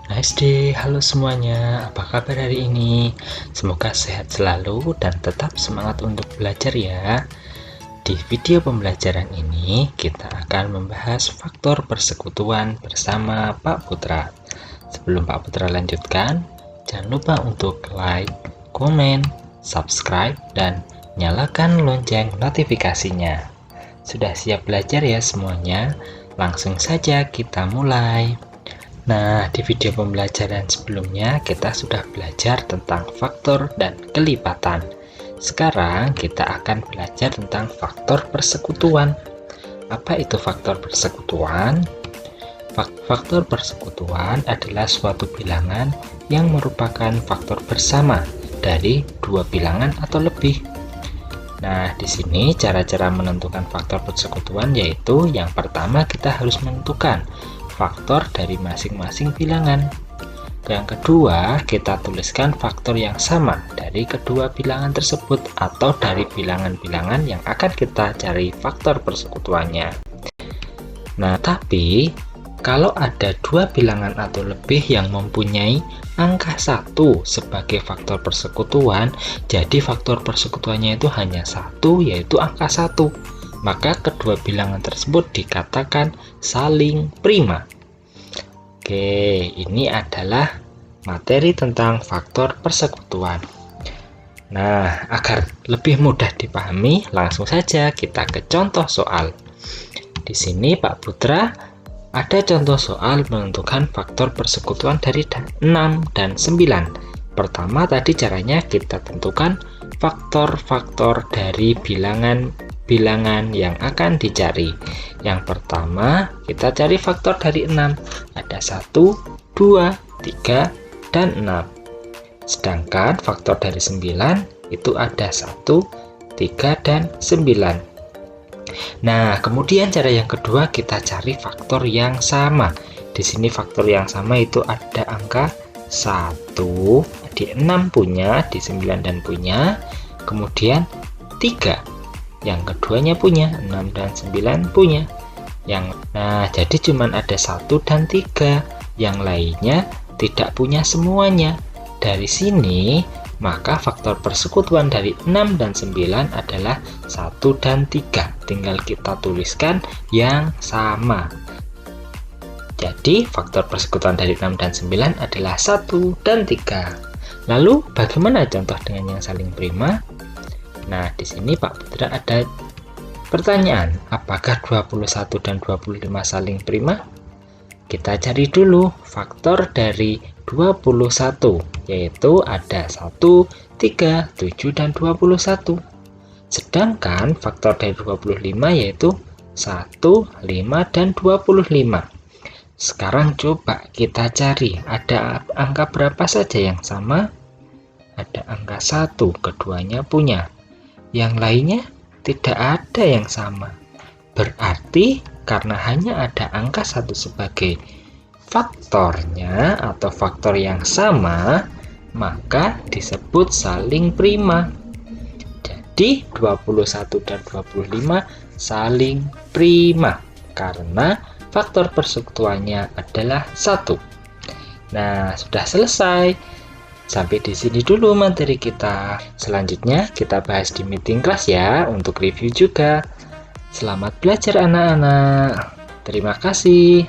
SD, halo semuanya, apa kabar hari ini? Semoga sehat selalu dan tetap semangat untuk belajar ya. Di video pembelajaran ini, kita akan membahas faktor persekutuan bersama Pak Putra. Sebelum Pak Putra lanjutkan, jangan lupa untuk like, komen, subscribe, dan nyalakan lonceng notifikasinya. Sudah siap belajar ya semuanya? Langsung saja kita mulai. Nah, di video pembelajaran sebelumnya kita sudah belajar tentang faktor dan kelipatan. Sekarang kita akan belajar tentang faktor persekutuan. Apa itu faktor persekutuan? Faktor persekutuan adalah suatu bilangan yang merupakan faktor bersama dari dua bilangan atau lebih. Nah, di sini cara-cara menentukan faktor persekutuan yaitu yang pertama kita harus menentukan faktor dari masing-masing bilangan. Yang kedua, kita tuliskan faktor yang sama dari kedua bilangan tersebut atau dari bilangan-bilangan yang akan kita cari faktor persekutuannya. Nah, tapi kalau ada dua bilangan atau lebih yang mempunyai angka 1 sebagai faktor persekutuan, jadi faktor persekutuannya itu hanya 1, yaitu angka 1. Maka kedua bilangan tersebut dikatakan saling prima. Oke, ini adalah materi tentang faktor persekutuan. Nah, agar lebih mudah dipahami, langsung saja kita ke contoh soal. Di sini Pak Putra ada contoh soal menentukan faktor persekutuan dari 6 dan 9. Pertama tadi caranya kita tentukan faktor-faktor dari bilangan yang akan dicari. Yang pertama, kita cari faktor dari 6. Ada 1, 2, 3, dan 6. Sedangkan faktor dari 9 itu ada 1, 3, dan 9. Nah, kemudian cara yang kedua kita cari faktor yang sama. Di sini faktor yang sama itu ada angka 1, di 6 punya, di 9 dan punya, kemudian 3. Yang keduanya punya, 6 dan 9 punya. Nah, jadi cuman ada 1 dan 3. Yang lainnya tidak punya semuanya. Dari sini, maka faktor persekutuan dari 6 dan 9 adalah 1 dan 3. Tinggal kita tuliskan yang sama. Jadi, faktor persekutuan dari 6 dan 9 adalah 1 dan 3. Lalu, bagaimana contoh dengan yang saling prima? Nah, di sini Pak Putra ada pertanyaan, apakah 21 dan 25 saling prima? Kita cari dulu faktor dari 21, yaitu ada 1, 3, 7, dan 21. Sedangkan faktor dari 25 yaitu 1, 5, dan 25. Sekarang coba kita cari, ada angka berapa saja yang sama? Ada angka 1, keduanya punya. Yang lainnya tidak ada yang sama. Berarti karena hanya ada angka 1 sebagai faktornya atau faktor yang sama, maka disebut saling prima. Jadi 21 dan 25 saling prima karena faktor persekutuannya adalah 1. Nah, sudah selesai. Sampai di sini dulu materi kita. Selanjutnya kita bahas di meeting kelas ya untuk review juga. Selamat belajar anak-anak. Terima kasih.